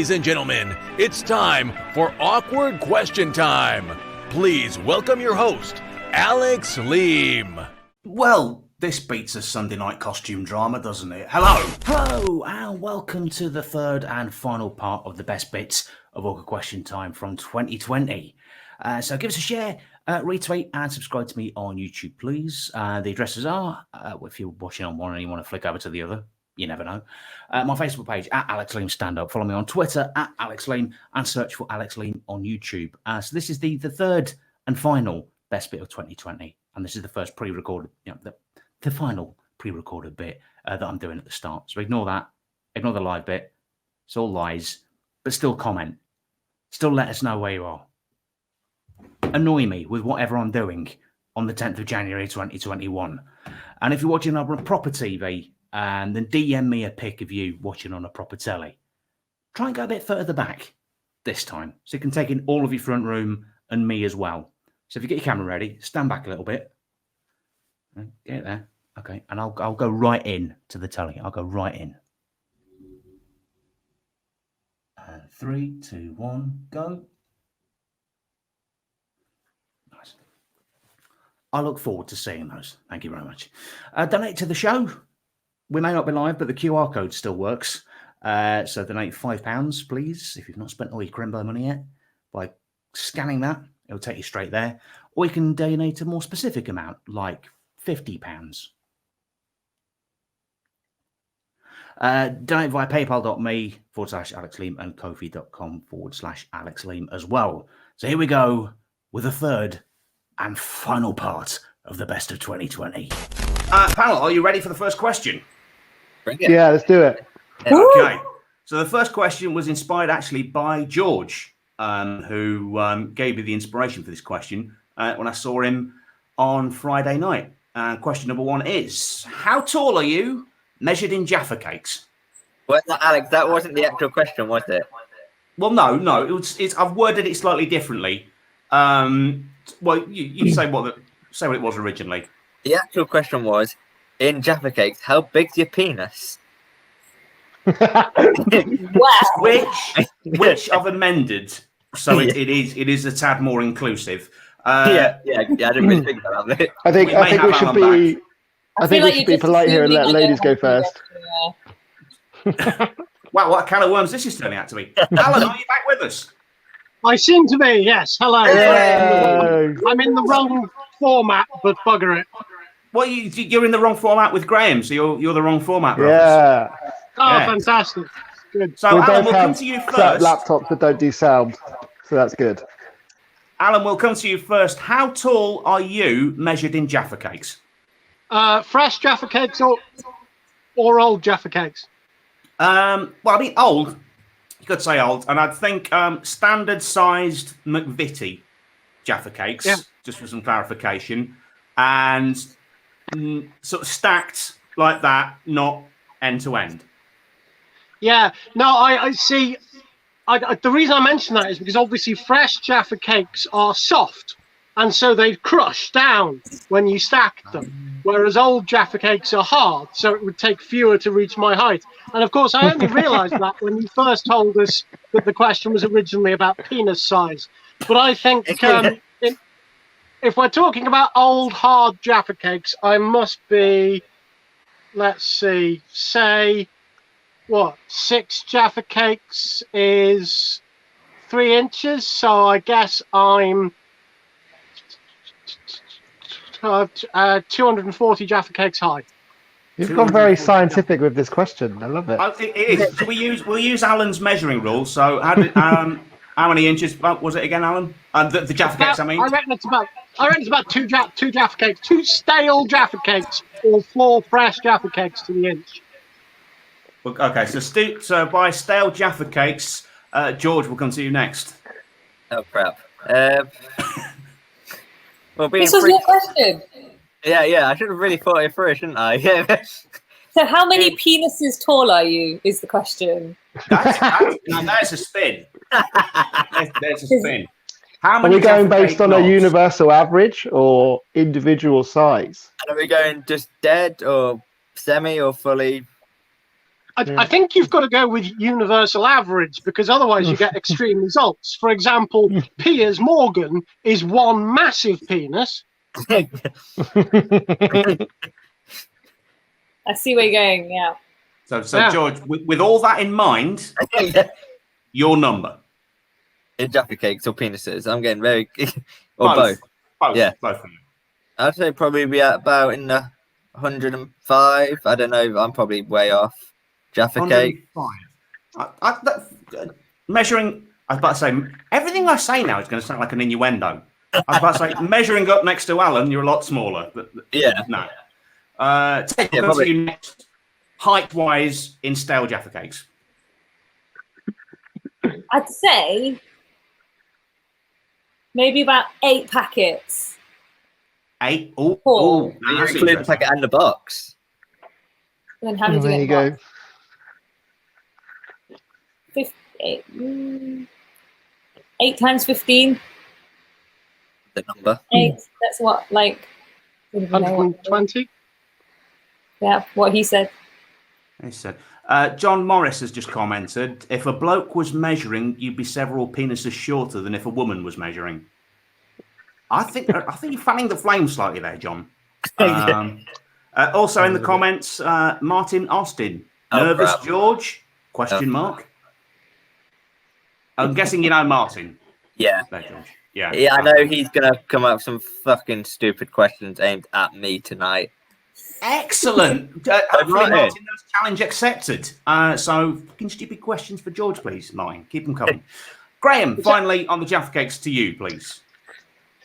ladies and gentlemen, it's time for Awkward Question Time. Please welcome your host, Alex Leem. Well, this beats a Sunday night costume drama, doesn't it? Hello, and welcome to the third and final part of the best bits of Awkward Question Time from 2020. So give us a share, retweet, and subscribe to me on YouTube, please. The addresses are, if you're watching on one and you want to flick over to the other, you never know. My Facebook page, at Alex Leem Stand Up. Follow me on Twitter, at Alex Leem, and search for Alex Leem on YouTube. So this is the third and final best bit of 2020. And this is the first pre-recorded, the final pre-recorded bit that I'm doing at the start. So ignore that. Ignore the live bit. It's all lies. But still comment. Still let us know where you are. Annoy me with whatever I'm doing on the 10th of January 2021. And if you're watching on a proper TV, then DM me a pic of you watching on a proper telly. Try and go a bit further back this time, so you can take in all of your front room and me as well. So if you get your camera ready, stand back a little bit. Get it there. Okay, and I'll go right in to the telly. I'll go right in. 3, 2, 1, go. Nice. I look forward to seeing those. Thank you very much. Donate to the show. We may not be live, but the QR code still works. So donate £5, please, if you've not spent all your Crimbo money yet. By scanning that, it'll take you straight there. Or you can donate a more specific amount, like £50. Donate via paypal.me/Alex Leem and kofi.com/Alex Leem as well. So here we go with the third and final part of the best of 2020. Panel, are you ready for the first question? Yeah, let's do it. Okay. So the first question was inspired actually by George, who gave me the inspiration for this question when I saw him on Friday night. Question number 1 is, how tall are you measured in Jaffa Cakes? Well, Alex, that wasn't the actual question, was it? Well, no. I've worded it slightly differently. Well, you say what it was originally. The actual question was, in Jaffa Cakes, how big's your penis? Which I've amended, so it is a tad more inclusive. I didn't really think about that. I think we should be. I think we should be polite here and let ladies go first. Wow, what a can of worms this is turning out to be. Alan, are you back with us? I seem to be, yes. Hello. Hey. I'm in the wrong format, but bugger it. Well, you're in the wrong format with Graham, so you're the wrong format. Yeah. Oh, fantastic. Good. So, We Alan, both we'll come have to you flat first. laptops that don't do sound, so that's good. Alan, we'll come to you first. How tall are you measured in Jaffa Cakes? Fresh Jaffa Cakes or old Jaffa Cakes? Well, I mean, old. You could say old. And I'd think standard-sized McVitie Jaffa Cakes, just for some clarification. And sort of stacked like that, not end-to-end. Yeah. No, I see. The reason I mention that is because obviously fresh Jaffa Cakes are soft, and so they crush down when you stack them, whereas old Jaffa Cakes are hard, so it would take fewer to reach my height. And of course, I only realised that when you first told us that the question was originally about penis size. But I think if we're talking about old, hard Jaffa Cakes, I must be, let's see, say, 6 Jaffa Cakes is 3 inches, so I guess I'm 240 Jaffa Cakes high. You've gone very scientific with this question. I love it. It is. So we'll use Alan's measuring rule. So how many inches was it again, Alan? The Jaffa Cakes, I mean. I reckon it's about two Jaffa Cakes, 2 stale Jaffa Cakes, or 4 fresh Jaffa Cakes to the inch. Okay, so by stale Jaffa Cakes, George will come to you next. Oh, crap. Well, this was your question. Yeah, I should have really thought it through, shouldn't I? Yeah. So how many penises tall are you, is the question. That's a spin. There's a spin. How Are many we going Jaffa based Cake on a knobs? universal average or individual size? And are we going just dead or semi or fully? I think you've got to go with universal average because otherwise you get extreme results. For example, Piers Morgan is one massive penis. I see where you're going. Yeah. So George, with all that in mind, your number. In Jaffa Cakes or penises? I'm getting very... or both. Yeah. Both of you. I'd say probably be at about in the 105. I don't know. I'm probably way off. Jaffa Cake. 105. Measuring... I was about to say, everything I say now is going to sound like an innuendo. I was about to say, measuring up next to Alan, you're a lot smaller. But Yeah. No. Ted, we'll go to you next. Height-wise in stale Jaffa Cakes. I'd say maybe about 8 packets. 8? Oh, Four. You include the packet and the box. And then how many do There you go. 8 times 15. The number. 8. That's what, like... 120. Yeah, what he said. He said. John Morris has just commented, if a bloke was measuring, you'd be several penises shorter than if a woman was measuring. I think you're fanning the flame slightly there, John. Also in the comments, Martin Austin. Nervous crap. George? Question mark. I'm guessing you know Martin. Yeah. There, George. Yeah. Yeah, I know he's going to come up with some fucking stupid questions aimed at me tonight. Excellent. Hopefully, Right. Martin, that's challenge accepted. So, fucking stupid questions for George, please, Martin. Keep them coming. Graham, finally, on the Jaffa Cakes to you, please.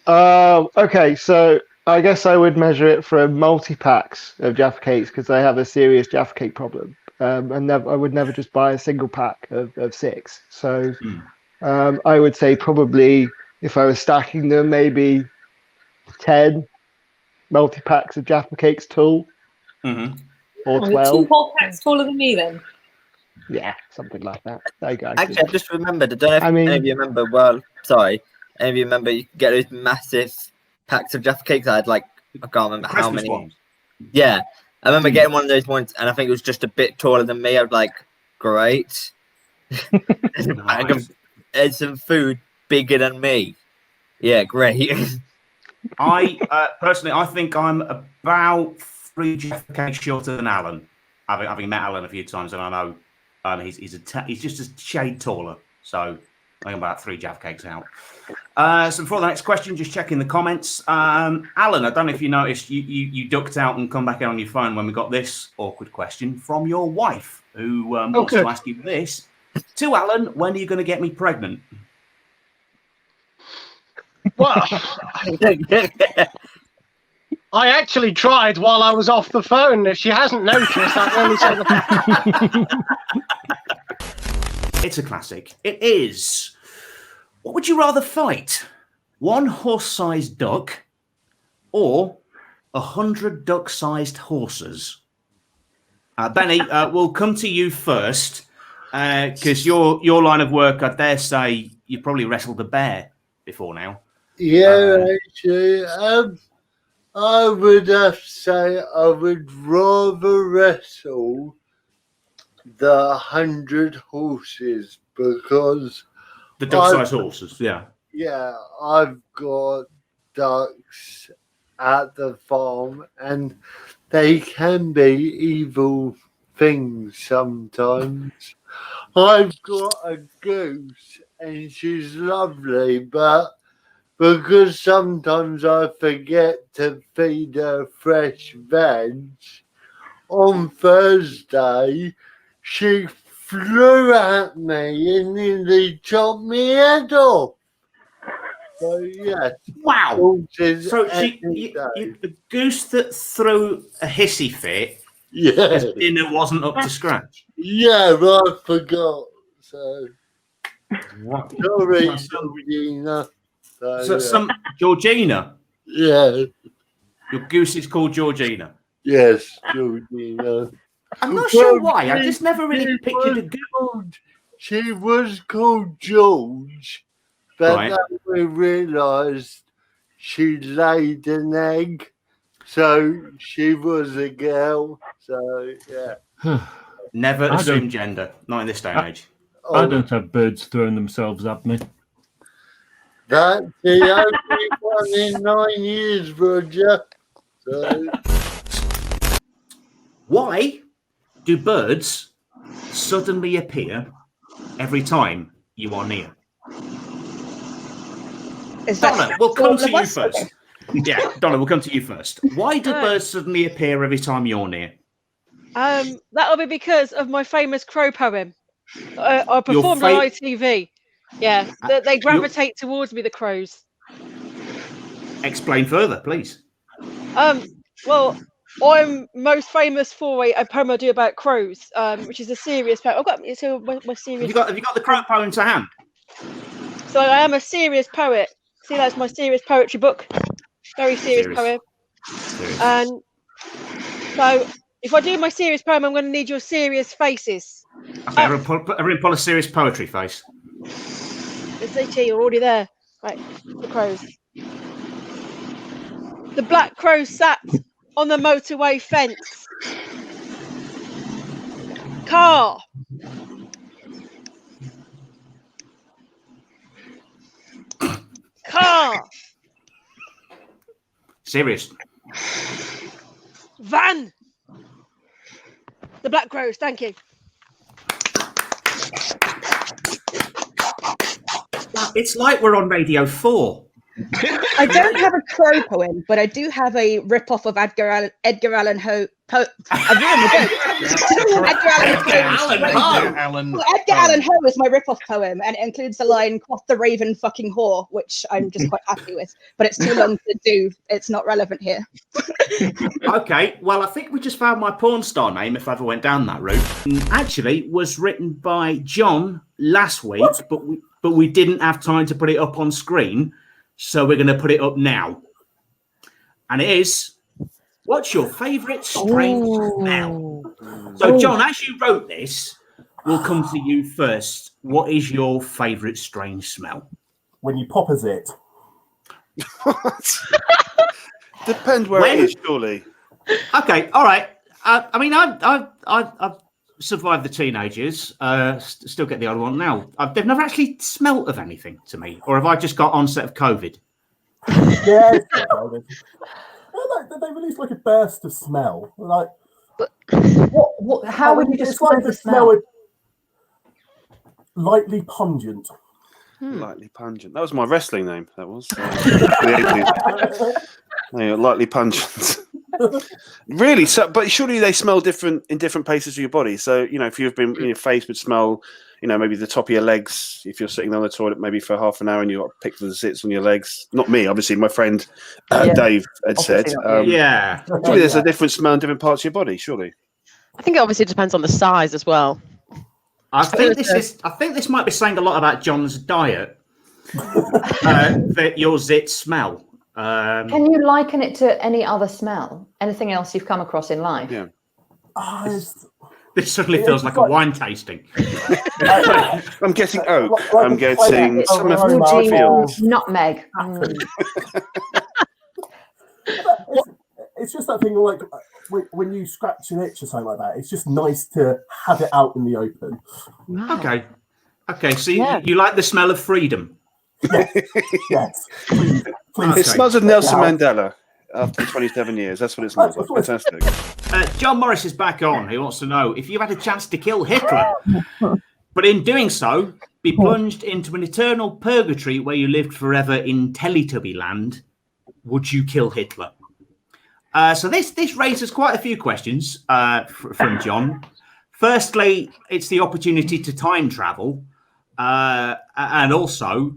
Okay, so I guess I would measure it from multi-packs of Jaffa Cakes because I have a serious Jaffa Cake problem. And I would never just buy a single pack of 6. So I would say probably if I was stacking them, maybe 10 multi-packs of Jaffa Cakes tall. Or 12. 2 whole packs taller than me then. Yeah, something like that. There you go. Actually, I just remembered. I don't know if any of you remember. Well, sorry. Any of you remember you could get those massive packs of Jaffa Cakes? I had I can't remember how many. Ones. Yeah. I remember getting one of those ones, and I think it was just a bit taller than me. I was like, great. Nice. There's some food bigger than me. Yeah, great. I personally, I think I'm about 3 Jaffa Cakes shorter than Alan. Having met Alan a few times, and I know he's just a shade taller. So I think I'm about 3 Jaffa Cakes out. So before the next question, just checking the comments. Alan, I don't know if you noticed, you ducked out and come back in on your phone when we got this awkward question from your wife, who wants to ask you this. To Alan, when are you going to get me pregnant? Well, I actually tried while I was off the phone. If she hasn't noticed, I've only said It's a classic. It is. What would you rather fight? 1 horse-sized duck or 100 duck-sized horses? Benny, we'll come to you first because your line of work, I dare say, you probably wrestled a bear before now. Yeah, actually, I would have to say I would rather wrestle the 100 horses because the duck-sized horses, yeah. Yeah, I've got ducks at the farm and they can be evil things sometimes. I've got a goose and she's lovely, but because sometimes I forget to feed her fresh veg, on Thursday she flew at me and nearly chopped me head off. So, yeah. Wow. So the goose that threw a hissy fit, yeah, dinner wasn't up to scratch. Yeah, but I forgot. So, What? sorry, Georgina. Some Georgina. Yeah. Your goose is called Georgina. Yes, Georgina. I'm not sure why. I just never really pictured a goose. She was called George, but then we realised she laid an egg, so she was a girl. So yeah. Never assume gender. Not in this day and age. I don't have birds throwing themselves at me. That's the only one in 9 years, Roger. So... Why do birds suddenly appear every time you are near? Donna, we'll come to you first. Yeah, Donna, we'll come to you first. Why do birds suddenly appear every time you're near? That'll be because of my famous crow poem. I performed on ITV. Yeah, they gravitate towards me, the crows. Explain further, please. Well, I'm most famous for a poem I do about crows, which is a serious poem. I've got my serious. Have you got the crow poem to hand? So I am a serious poet. See, that's my serious poetry book. Very serious poem. And so, if I do my serious poem, I'm going to need your serious faces. Okay, everyone pull a serious poetry face. SAT, you're already there. Right, the crows. The black crow sat on the motorway fence. Car. Car. Serious. Van. The black crows, thank you. It's like we're on Radio 4. I don't have a crow poem, but I do have a rip-off of Edgar Allan Hoe. Edgar Allan Hoe is my rip-off poem, and it includes the line "Quoth the raven fucking whore," which I'm just quite happy with. But it's too long to do. It's not relevant here. Okay, well, I think we just found my porn star name if I ever went down that route. Actually, was written by John last week, but we didn't have time to put it up on screen, so we're going to put it up now. And it is, what's your favourite strange smell? So, John, as you wrote this, we'll come to you first. What is your favourite strange smell? When you pop a zit. Depends where it is, surely. Okay, all right. I mean, I've survived the teenagers. Still get the odd one now. They've never actually smelt of anything to me, or have I just got onset of COVID? Yeah, they release like a burst of smell. Like, how would you describe the smell? Lightly pungent. Lightly pungent. That was my wrestling name. That was. Lightly pungent. Really? So, but surely they smell different in different places of your body. So, you know, if you've been, your face would smell, you know, maybe the top of your legs. If you're sitting on the toilet, maybe for half an hour, and you got picked the zits on your legs. Not me, obviously. My friend Dave had said. Yeah. Surely there's a different smell in different parts of your body. Surely. I think it obviously depends on the size as well. I think this might be saying a lot about John's diet. That your zits smell. Can you liken it to any other smell? Anything else you've come across in life? Yeah. This suddenly feels like a wine tasting. I'm getting oak. I'm getting some of the fields. Nutmeg. It's just that thing like when you scratch an itch or something like that. It's just nice to have it out in the open. Okay. So you like the smell of freedom? Yes. It smells of Nelson Mandela after 27 years. That's what it smells like. Fantastic. John Morris is back on. He wants to know if you had a chance to kill Hitler, but in doing so, be plunged into an eternal purgatory where you lived forever in Teletubby land, would you kill Hitler? So this raises quite a few questions from John. Firstly, it's the opportunity to time travel, and also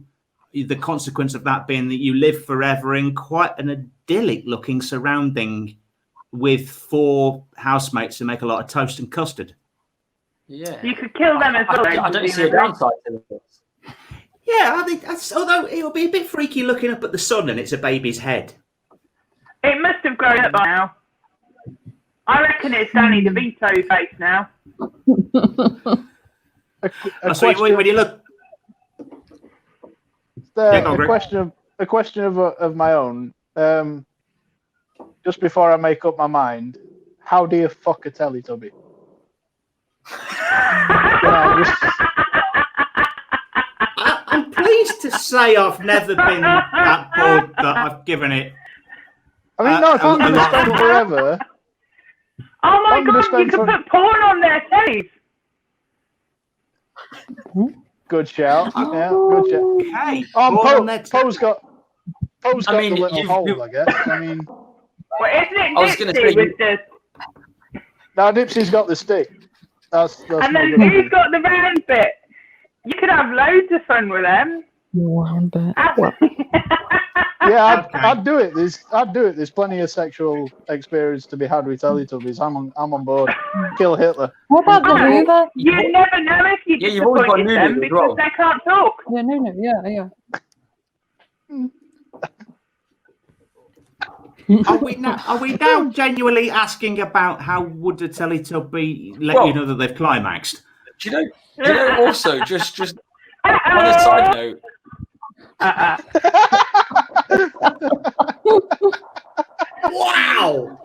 the consequence of that being that you live forever in quite an idyllic-looking surrounding with 4 housemates who make a lot of toast and custard. Yeah, you could kill them as well. I don't see a downside to this. Yeah, I think although it'll be a bit freaky looking up at the sun and it's a baby's head. It must have grown up by now. I reckon it's Danny DeVito's face now. When you look. A question of my own. Just before I make up my mind, how do you fuck a Teletubby? I'm pleased to say I've never been that bored that I've given it. I mean, no, if I'm going to spend forever. Oh my god, you can put porn on their tellies. Good shout. Yeah, good shout. Okay. Poe's got the little hole, I guess. I mean, well, isn't it I was going to say with this? No, Dipsy's got the stick. That's And then who's got the round bit? You could have loads of fun with them. Round bit. Yeah, I'd do it. I'd do it. There's plenty of sexual experience to be had with Teletubbies. I'm on board. Kill Hitler. What about the Hoover? You never know if you you've always got disappointed them because they can't talk. Yeah, no, yeah. Are we now genuinely asking about how would a Teletubby let you know that they've climaxed? Do you know also, just on a side note, Wow!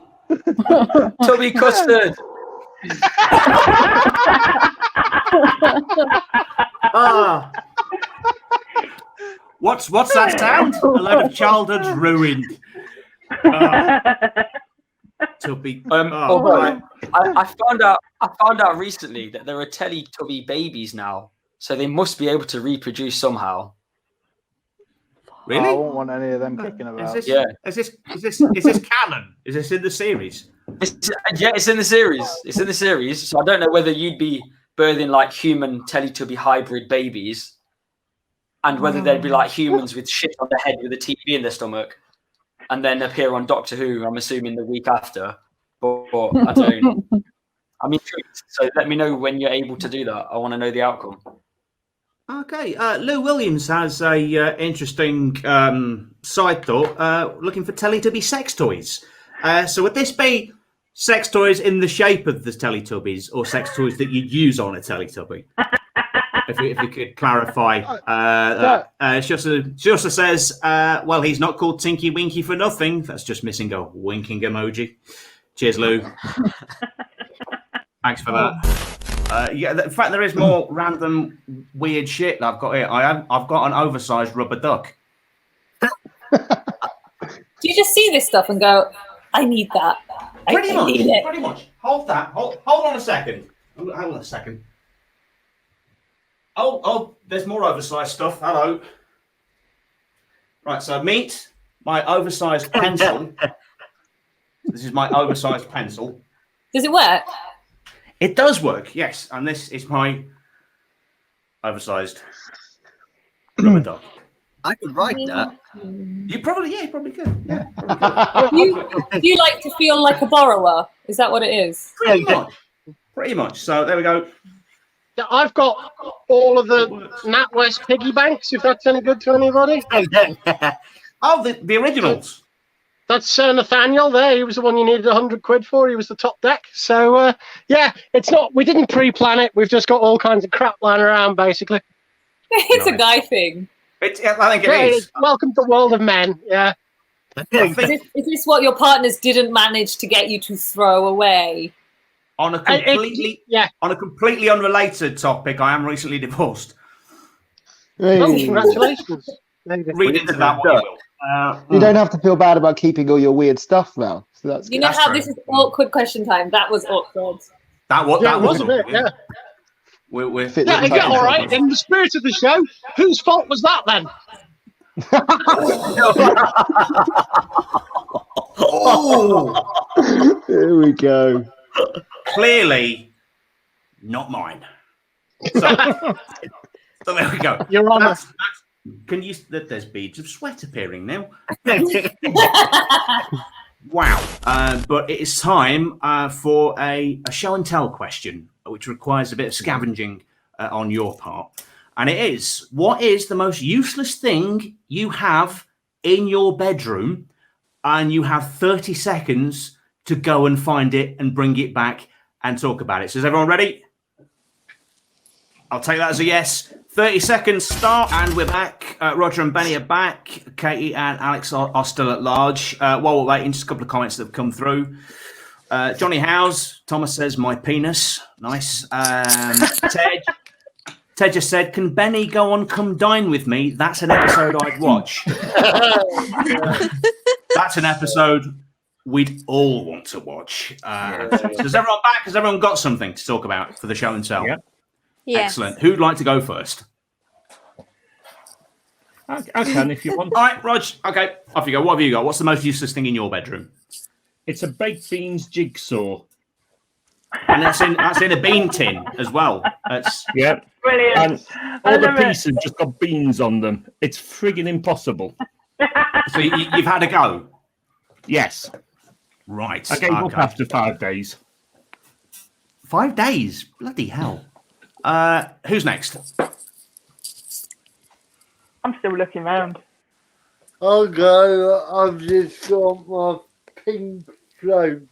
Tubby custard. What's that sound? A load of childhoods ruined. Tubby. Although I found out recently that there are Teletubby babies now, so they must be able to reproduce somehow. Really? I won't want any of them kicking about. Is this canon? Is this in the series? It's in the series. It's in the series. So I don't know whether you'd be birthing like human Teletubby hybrid babies, and whether they'd be like humans with shit on their head with a TV in their stomach, and then appear on Doctor Who. I'm assuming the week after, but I don't. I'm intrigued. So let me know when you're able to do that. I want to know the outcome. Okay, Lou Williams has a interesting side thought, looking for Teletubby sex toys. So would this be sex toys in the shape of the Teletubbies, or sex toys that you'd use on a Teletubby? if we could clarify. Shusa says, well, he's not called Tinky Winky for nothing. That's just missing a winking emoji. Cheers, Lou. Thanks for that. In fact, there is more random weird shit that I've got here. I've got an oversized rubber duck. Do you just see this stuff and go, I need that? Pretty I need it. Pretty much. Hold that. Hold on a second. Hold on a second. Oh, there's more oversized stuff. Hello. Right, so meet my oversized pencil. This is my oversized pencil. Does it work? It does work, yes. And this is my oversized rubber duck. I could write that. You probably could. Yeah. Do you like to feel like a borrower? Is that what it is? Pretty much. So there we go. Yeah, I've got all of the NatWest piggy banks, if that's any good to anybody. Oh, the originals. That's Sir Nathaniel there. He was the one you needed 100 quid for. He was the top deck. So, yeah, it's not, we didn't pre-plan it. We've just got all kinds of crap lying around, basically. It's a guy thing. I think it is. Welcome to the world of men, yeah. Is this what your partners didn't manage to get you to throw away? On a completely unrelated topic, I am recently divorced. Hey. Oh, congratulations. Read into that what you will. You don't have to feel bad about keeping all your weird stuff now. So that's you know how this is awkward question time. That was awkward. That was a bit, yeah. We're yeah, all right. In the spirit of the show, whose fault was that then? Oh, there we go. Clearly, not mine. So there we go. You're on. Can you? There's beads of sweat appearing now. Wow. But it is time for a show and tell question, which requires a bit of scavenging on your part. And it is, what is the most useless thing you have in your bedroom? And you have 30 seconds to go and find it and bring it back and talk about it. So is everyone ready? I'll take that as a yes. 30 seconds start, and we're back. Roger and Benny are back. Katie and Alex are still at large. While we're waiting, just a couple of comments that have come through. Johnny House, Thomas says, my penis. Nice. Ted just said, can Benny go on Come Dine With Me? That's an episode I'd watch. That's an episode we'd all want to watch. So is everyone back? Has everyone got something to talk about for the show and tell? Yeah. Yes. Excellent. Who'd like to go first? I can if you want. All right, Rog. Okay, off you go. What have you got? What's the most useless thing in your bedroom? It's a baked beans jigsaw. And that's in a bean tin as well. Yeah. Brilliant. And all the pieces just got beans on them. It's frigging impossible. So you've had a go? Yes. Right. I gave up after 5 days. 5 days? Bloody hell. Who's next? I'm still looking around. I'll go. I've just got my pink float.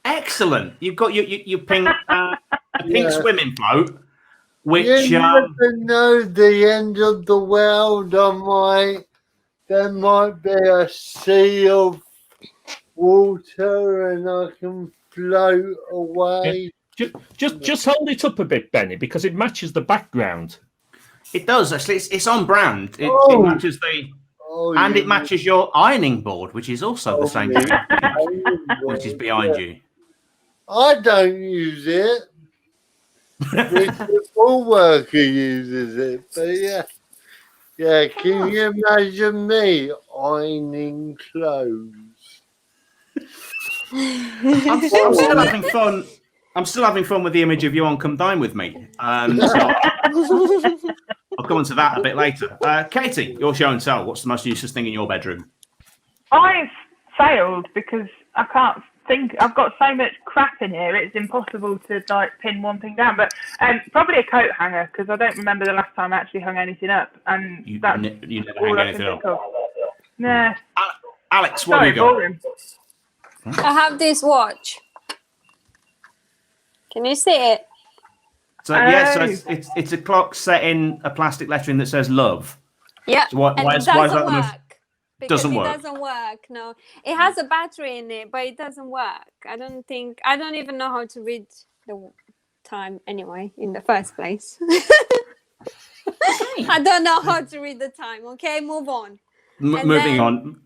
Excellent. You've got your pink a pink swimming float, which You never know the end of the world. There might be a sea of water, and I can float away. Yeah. Just hold it up a bit, Benny, because it matches the background. It does actually. It's on brand. It matches it matches your ironing board, which is also the same thing, which is behind you. I don't use it. The full worker uses it, but yeah. Can you imagine me ironing clothes? I'm still having fun. I'm still having fun with the image of you on Come Dine With Me. So I'll come on to that a bit later. Katie, your show and tell. What's the most useless thing in your bedroom? I've failed because I can't think. I've got so much crap in here. It's impossible to pin one thing down. But probably a coat hanger, because I don't remember the last time I actually hung anything up. And you that's never all hang I anything can up. think of. Nah. Alex, what have you got? Boring. I have this watch. Can you see it? So it's a clock set in a plastic lettering that says love. Yeah. So why is that the most? Doesn't work. It doesn't work. No, it has a battery in it, but it doesn't work. I don't even know how to read the time anyway in the first place. I don't know how to read the time. Okay, move on. Moving on.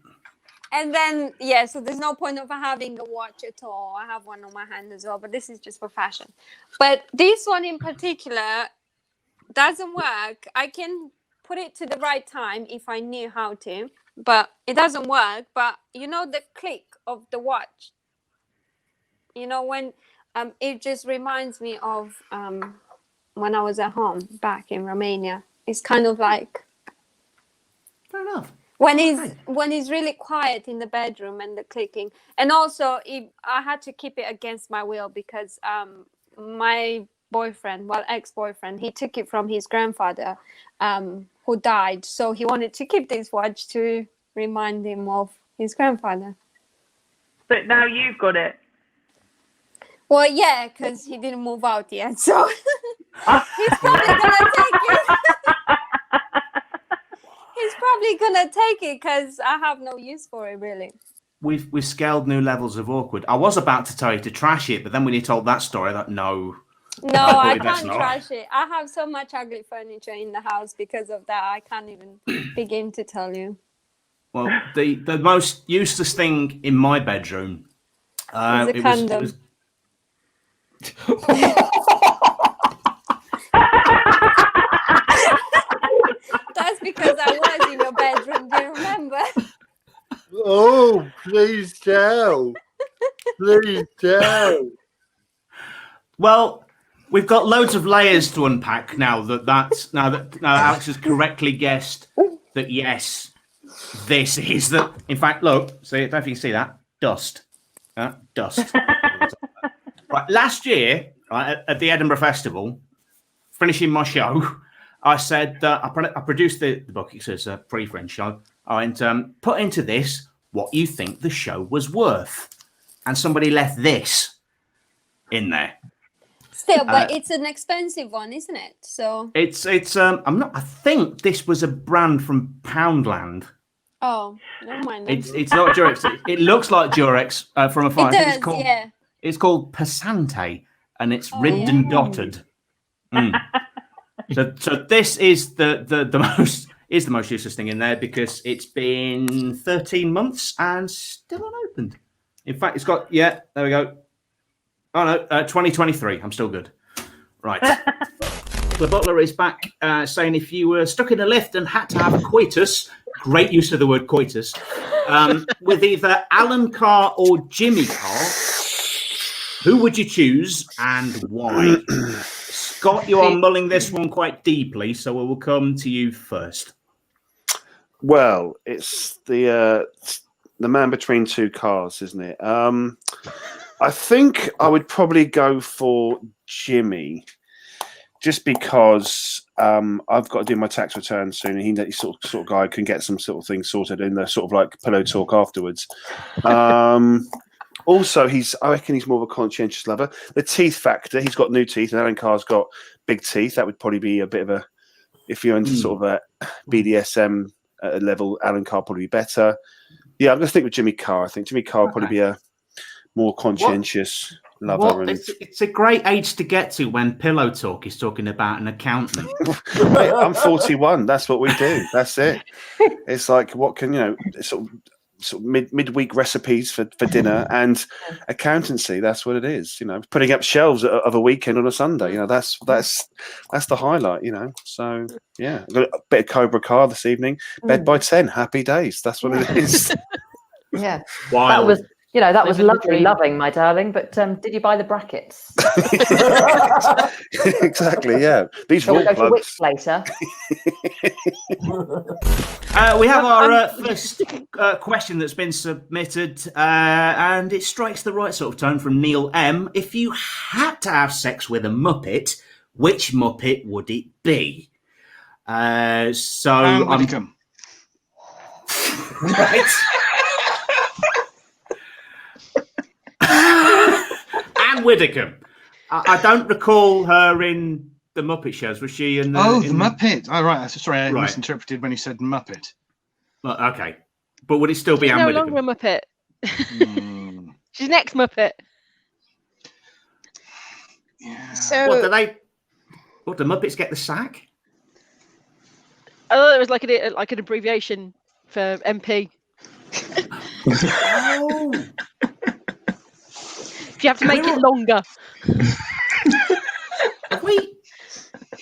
And then, so there's no point of having a watch at all. I have one on my hand as well, but this is just for fashion. But this one in particular doesn't work. I can put it to the right time if I knew how to, but it doesn't work. But you know the click of the watch? You know, when it just reminds me of when I was at home back in Romania. It's kind of like... Fair enough. When he's really quiet in the bedroom and the clicking, and also I had to keep it against my will because my ex-boyfriend, he took it from his grandfather who died, so he wanted to keep this watch to remind him of his grandfather. But now you've got it. Well, yeah, because he didn't move out yet, so he's probably gonna take it. He's probably gonna take it because I have no use for it, really. We've scaled new levels of awkward. I was about to tell you to trash it, but then when you told that story, I thought, no, I can't trash it. I have so much ugly furniture in the house because of that. I can't even begin to tell you. Well, the most useless thing in my bedroom is a condom. That's because I was in your bedroom. Do you remember? Oh, please tell. Please tell. Well, we've got loads of layers to unpack now that Alex has correctly guessed that yes, this is the. In fact, look, see, I don't know if you can see that dust. Dust. Right, last year, right, at the Edinburgh Festival, finishing my show, I said I produced the book. It says pre-Fringe show. I went, put into this what you think the show was worth, and somebody left this in there. Still, but it's an expensive one, isn't it? So it's I think this was a brand from Poundland. Oh, never mind. Then. It's not Durex. It looks like Durex from afar. It does, yeah. It's called Passante, and it's ribbed and dotted. So this is the most useless thing in there because it's been 13 months and still unopened. In fact, it's got there we go. Oh no, 2023. I'm still good. Right. The butler is back saying if you were stuck in a lift and had to have a coitus, great use of the word coitus, with either Alan Carr or Jimmy Carr, who would you choose and why? Scott, you are mulling this one quite deeply, so we will come to you first. Well, it's the man between two cars, isn't it? I think I would probably go for Jimmy, just because I've got to do my tax return soon, and he's sort of guy can get some sort of things sorted in the sort of like pillow talk afterwards. Also, I reckon he's more of a conscientious lover. The teeth factor, he's got new teeth, and Alan Carr's got big teeth. That would probably be a bit of a, if you're into sort of a BDSM level, Alan Carr probably be better. Yeah, I'm going to stick with Jimmy Carr. I think Jimmy Carr would probably be a more conscientious lover. It's a great age to get to when Pillow Talk is talking about an accountant. Mate, I'm 41. That's what we do. That's it. It's like, what can, sort of midweek recipes for dinner and accountancy. That's what it is. Putting up shelves of a weekend on a Sunday. That's the highlight. So yeah, I've got a bit of Cobra Car this evening. Bed by 10. Happy days. That's what it is. Yeah, wild. That was loving, my darling. But did you buy the brackets? Exactly. Yeah. These we'll wall go for plugs. Wix later. We have our first question that's been submitted, and it strikes the right sort of tone from Neil M. If you had to have sex with a Muppet, which Muppet would it be? Widdicombe. Right. Anne Widdicombe. I don't recall her in the Muppet shows. Was she in the... the Muppet. Oh, right. Sorry, I misinterpreted when you said Muppet. Well, okay. But would it still be She's Anne no Widdicombe? longer a Muppet. She's next Muppet. Yeah. So What, do Muppets get the sack? I thought it was like an abbreviation for MP. Oh. You have to make it longer.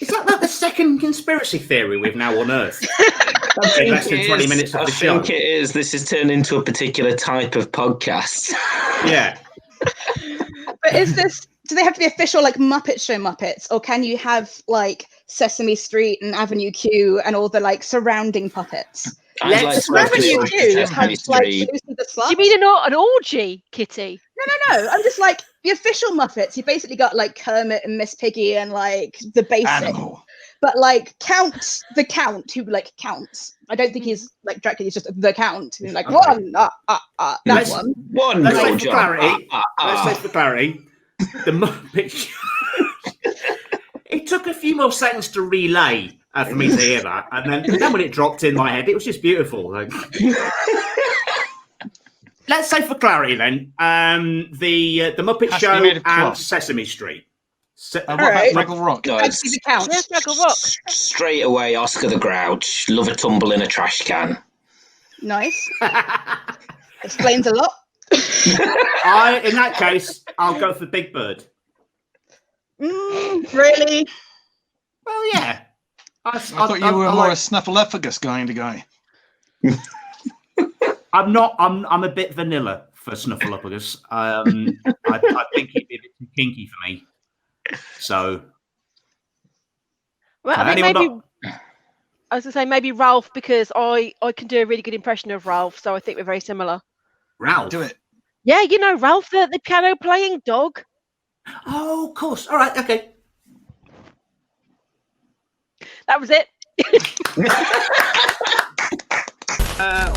Is that like the second conspiracy theory we've now unearthed? In less than 20 minutes of the show. I think it is. This has turned into a particular type of podcast. Yeah. But do they have to be official like Muppet Show Muppets, or can you have like Sesame Street and Avenue Q and all the like surrounding puppets? Avenue Q has like Lucy the Slut. Do you mean an orgy, Kitty? No. I'm just like the official Muppets. You basically got like Kermit and Miss Piggy and like the basic. Animal. But like the Count who like counts. I don't think he's like Dracula. He's just the Count. Who's like one. That Let's- one. One. Let's say no for job. clarity. Let's say for clarity. The Muppet Show. It took a few more seconds to relay for me to hear that, and then when it dropped in my head, it was just beautiful. Like, let's say for clarity, then, the Muppet Has to be Show made of and cloth. Sesame Street. What about Fraggle Rock? Guys, The Count. Yes, Fraggle Rock. straight away, Oscar the Grouch. Love a tumble in a trash can. Nice. Explains a lot. In that case, I'll go for Big Bird. Really? Well, yeah. I thought you were more a Snuffleupagus kind of guy. I'm not. I'm a bit vanilla for Snuffleupagus. I think he'd be a bit too kinky for me. So, Well, I think maybe I was gonna say maybe Ralph, because I can do a really good impression of Ralph, so I think we're very similar. Ralph, do it. Yeah, you know Ralph, the piano playing dog. Oh, of course. All right. Okay. That was it.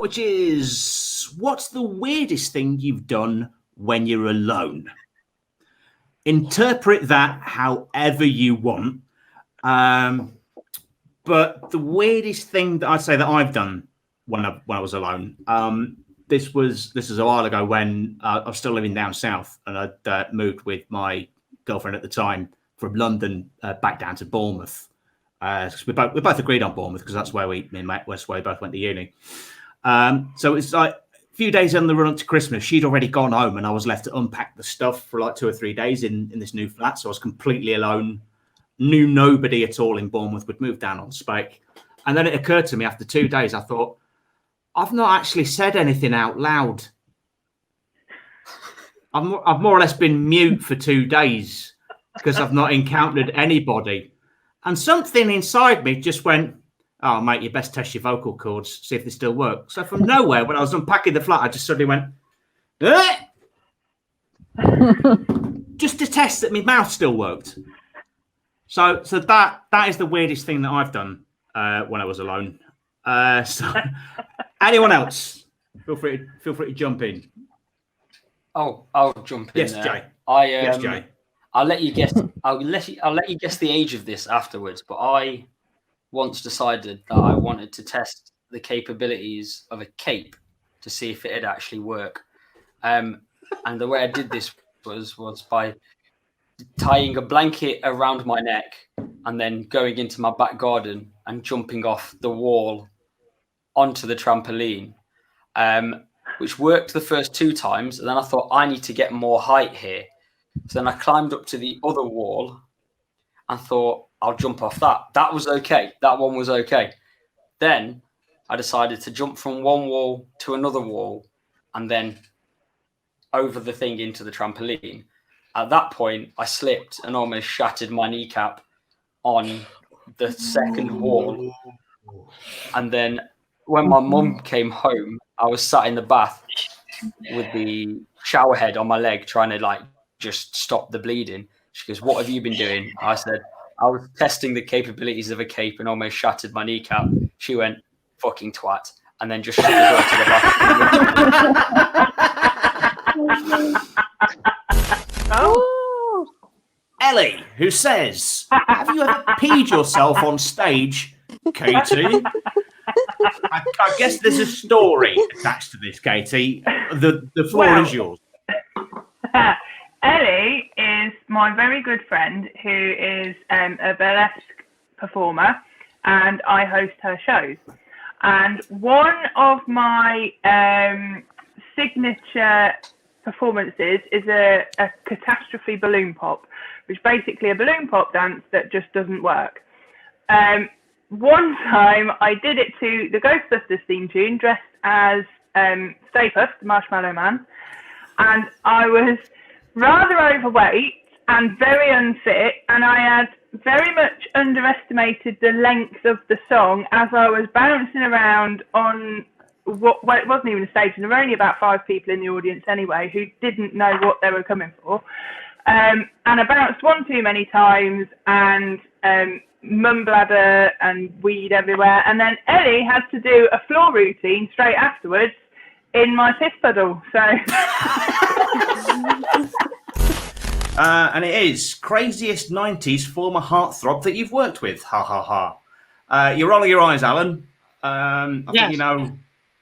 Which is, what's the weirdest thing you've done when you're alone? Interpret that however you want. But the weirdest thing that I'd say that I've done when I was alone. This was a while ago when I was still living down south, and I'd moved with my girlfriend at the time from London back down to Bournemouth. We both agreed on Bournemouth because that's where me and West both went to uni. So it's like a few days on the run up to Christmas. She'd already gone home, and I was left to unpack the stuff for like 2 or 3 days in this new flat. So I was completely alone. Knew nobody at all in Bournemouth. We'd moved down on Spake, and then it occurred to me after 2 days. I thought, I've not actually said anything out loud. I've more or less been mute for 2 days because I've not encountered anybody. And something inside me just went, oh, mate, you best test your vocal cords, see if they still work. So from nowhere, when I was unpacking the flat, I just suddenly went, just to test that my mouth still worked. So that is the weirdest thing that I've done when I was alone. So anyone else, feel free to jump in. Oh, I'll jump in. Yes, there. Jay. Yes, Jay. I'll let you guess. I'll let you guess the age of this afterwards. But I once decided that I wanted to test the capabilities of a cape to see if it'd actually work. And the way I did this was by tying a blanket around my neck and then going into my back garden and jumping off the wall onto the trampoline, which worked the first 2 times. And then I thought, I need to get more height here. So then I climbed up to the other wall and thought, I'll jump off that. That was okay. That one was okay. Then I decided to jump from one wall to another wall and then over the thing into the trampoline. At that point, I slipped and almost shattered my kneecap on the second wall. And then when my mum came home, I was sat in the bath with the shower head on my leg trying to just stop the bleeding. She goes, "What have you been doing?" I said, "I was testing the capabilities of a cape and almost shattered my kneecap." She went, "Fucking twat," and then just shut the door to the bathroom. Oh. Ellie, who says, "Have you ever peed yourself on stage, Katie?" I guess there's a story attached to this, Katie. The floor is yours. Ellie is my very good friend who is a burlesque performer, and I host her shows. And one of my signature performances is a catastrophe balloon pop, which is basically a balloon pop dance that just doesn't work. One time I did it to the Ghostbusters theme tune, dressed as Stay Puft, the Marshmallow Man, and I was rather overweight and very unfit, and I had very much underestimated the length of the song as I was bouncing around on well, it wasn't even a stage, and there were only about 5 people in the audience anyway who didn't know what they were coming for. And I bounced one too many times, and mum bladder and weed everywhere. And then Ellie had to do a floor routine straight afterwards in my piss puddle. So. And it is craziest 90s former heartthrob that you've worked with. Ha ha ha. You're rolling your eyes, Alan. I think you know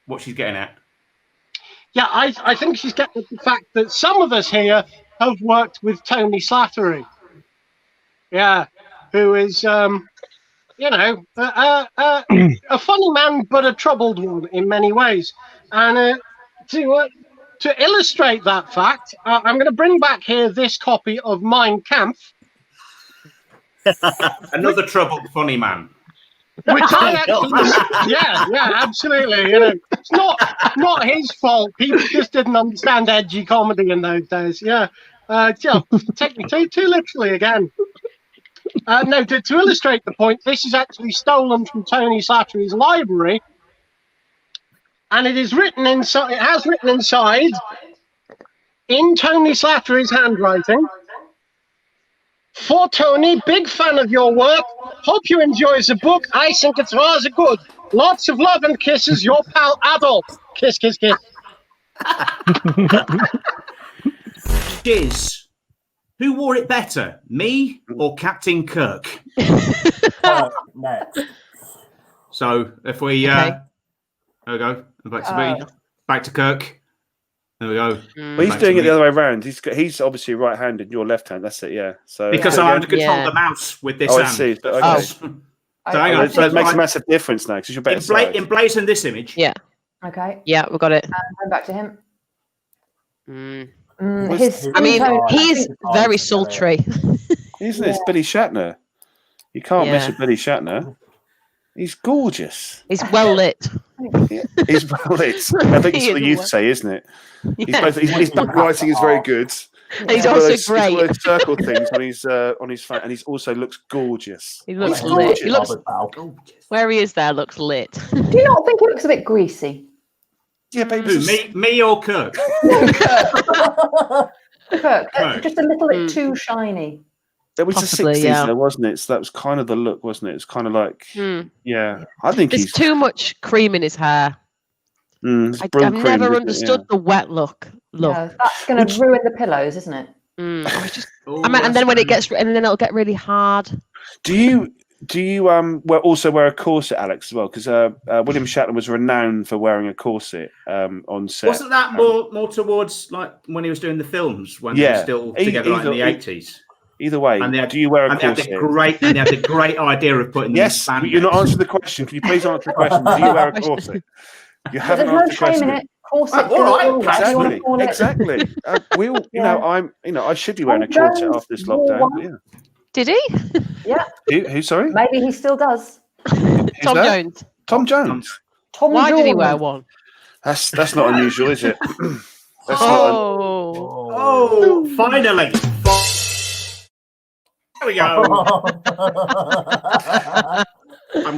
what she's getting at. Yeah, I think she's getting at the fact that some of us here have worked with Tony Slattery. Yeah, who is, a funny man, but a troubled one in many ways. And to illustrate that fact, I'm going to bring back here this copy of Mein Kampf. Another troubled funny man. Which I actually, yeah, absolutely. It's not his fault. People just didn't understand edgy comedy in those days. Yeah, take me too literally again. No, to illustrate the point, this is actually stolen from Tony Slattery's library, and it is written inside. It has written inside in Tony Slattery's handwriting. For Tony, big fan of your work. Hope you enjoy the book. I think it's rather good. Lots of love and kisses, your pal Adolf. Kiss, kiss, kiss. Jizz. Who wore it better, me or Captain Kirk? Next. So if we There we go. Back to me. Back to Kirk. There we go. Well, he's doing it the other way around. He's obviously right-handed. You're left-handed. That's it. Yeah. So because I have to control the mouse with this hand. I see. So, Okay. so hang on. So it makes a massive difference now because you're better. Emblazon this image. Yeah. Okay. Yeah, we got it. And going back to him. He's very sultry. Isn't it? It's Billy Shatner. You can't miss with Billy Shatner. He's gorgeous. He's well lit. He's well lit. I think it's what you say, isn't it? His backlighting is very good. And he's also great. He's got those circle things on his phone, and he also looks gorgeous. He looks lit. He looks where he is. There looks lit. Do you not think he looks a bit greasy? Yeah, baby. Me or Kirk? Kirk, just a little bit too shiny. It was Possibly, the 60s, though, wasn't it? So that was kind of the look, wasn't it? It's kind of like, I think there's too much cream in his hair. I've never understood the wet look. Yeah, that's going to ruin the pillows, isn't it? And then when it'll get really hard. Do you also wear a corset, Alex, as well? Because William Shatner was renowned for wearing a corset on set. Wasn't that more towards like when he was doing the films when they were still together in the 80s? Either way, do you wear a corset? They had the great idea of putting yes, but you're not answering the question. Can you please answer the question? Do you wear a corset? You haven't answered the question. There's no shame in it. Corset. All right, exactly. I should be wearing a corset after this lockdown. But yeah. Did he? Yeah. Who? Sorry. Maybe he still does. Tom Jones. Tom Jones. Why did he wear one? That's not unusual, is it? Finally. There we go. I'm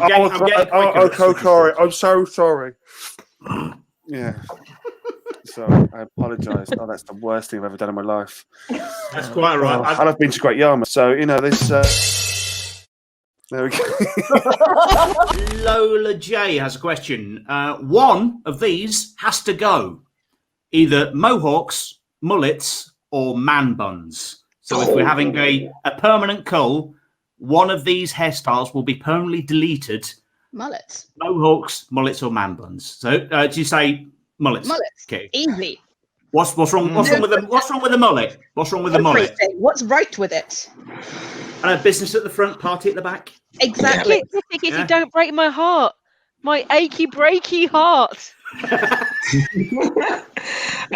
sorry. I'm so sorry. Yeah. So I apologise. Oh, that's the worst thing I've ever done in my life. That's quite right. And I've been to Great Yarmouth, so this. There we go. Lola J has a question. One of these has to go. Either mohawks, mullets, or man buns. So if we're having a permanent cull, one of these hairstyles will be permanently deleted. Mullets. Mohawks, mullets, or man buns. So do you say mullets? Mullets. Okay. Easy. What's wrong? What's wrong with the mullet? What's wrong with the mullet? What's right with it? Business at the front, party at the back. Exactly. You don't break my heart, my achy breaky heart.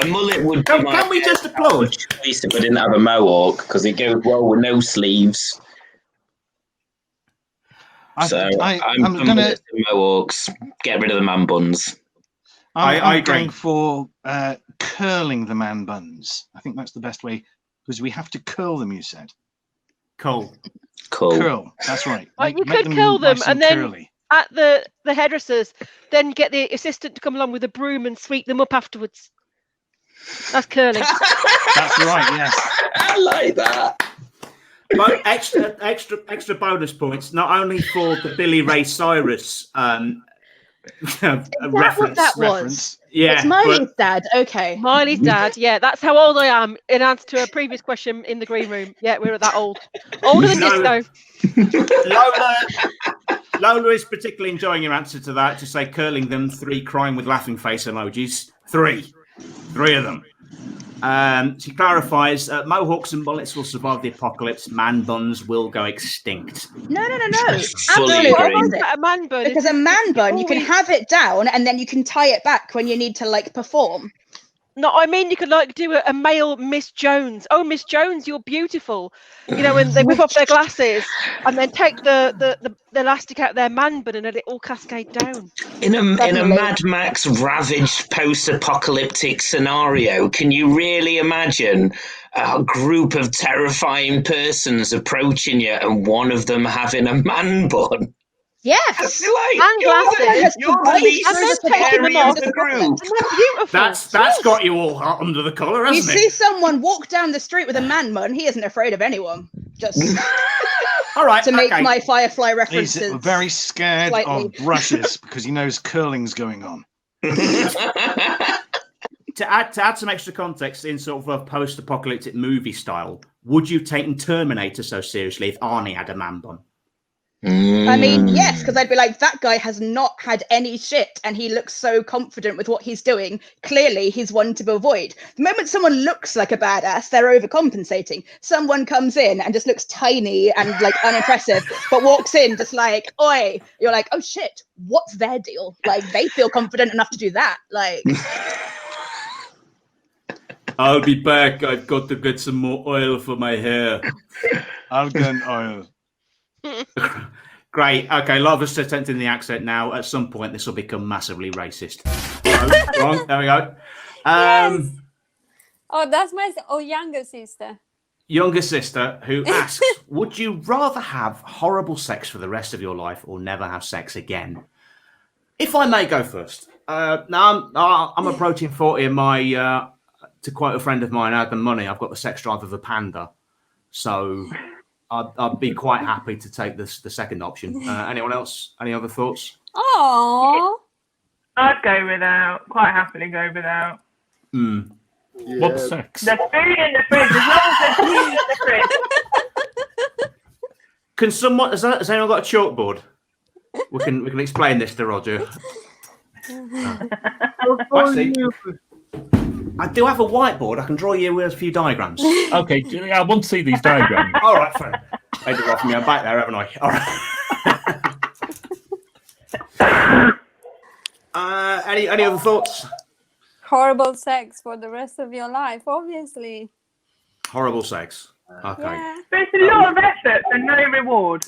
A mullet would. Can we just applaud? Choice if I didn't have a mohawk because it goes well with no sleeves. I'm going to mohawks. Get rid of the man buns. I'm going for curling the man buns. I think that's the best way because we have to curl them. You said. Curl. That's right. You could curl them and then curly. At the hairdressers, then get the assistant to come along with a broom and sweep them up afterwards. That's curling. That's right. Yes. I like that. But extra bonus points, not only for the Billy Ray Cyrus reference. Yeah, it's Miley's dad. Okay, Miley's dad. Yeah, that's how old I am. In answer to a previous question in the green room. Yeah, we're that old. Older than disco. Lola is particularly enjoying your answer to that. To say curling them, 3 crying with laughing face emojis. 3 of them. She clarifies, mohawks and mullets will survive the apocalypse. Man buns will go extinct. No. Absolutely. A man bun. Because a man bun, you can have it down and then you can tie it back when you need to perform. No, I mean you could do a male Miss Jones. Oh, Miss Jones, you're beautiful. When they whip off their glasses and then take the elastic out their man bun and let it all cascade down. In a Mad Max ravaged post-apocalyptic scenario, can you really imagine a group of terrifying persons approaching you and one of them having a man bun? Yes, and glasses. You're the least scary of the group. That's got you all hot under the collar, hasn't it? You see someone walk down the street with a man bun, he isn't afraid of anyone. Just all right, to make my Firefly references. He's very scared of brushes because he knows curling's going on. To add some extra context in sort of a post-apocalyptic movie style, would you take Terminator so seriously if Arnie had a man bun? I mean, yes, because I'd be like, that guy has not had any shit and he looks so confident with what he's doing. Clearly, he's one to avoid. The moment someone looks like a badass, they're overcompensating. Someone comes in and just looks tiny and like unimpressive, but walks in just like, oi, you're like, oh shit, what's their deal? Like, they feel confident enough to do that. Like, I'll be back. I've got to get some more oil for my hair. I'll get oil. Great. Okay, a lot of us are attempting the accent now. At some point, this will become massively racist. Wrong. There we go. Oh, that's my younger sister. Younger sister who asks, would you rather have horrible sex for the rest of your life or never have sex again? If I may go first. Now, I'm approaching 40 and my, to quote a friend of mine, I had the money. I've got the sex drive of a panda. So I'd be quite happy to take the second option. Anyone else? Any other thoughts? Oh, I'd go without. Quite happily go without. Yeah. What sex? There's food in the fridge. As long as there's food in the fridge. Can someone? Has anyone got a chalkboard? We can explain this to Roger. I do have a whiteboard. I can draw you with a few diagrams. Okay, I want to see these diagrams. All right, fine. I did off me. I'm back there, haven't I? All right. Any other thoughts? horrible sex for the rest of your life, obviously. Horrible sex. Okay. Yeah. But it's a lot of effort and no reward.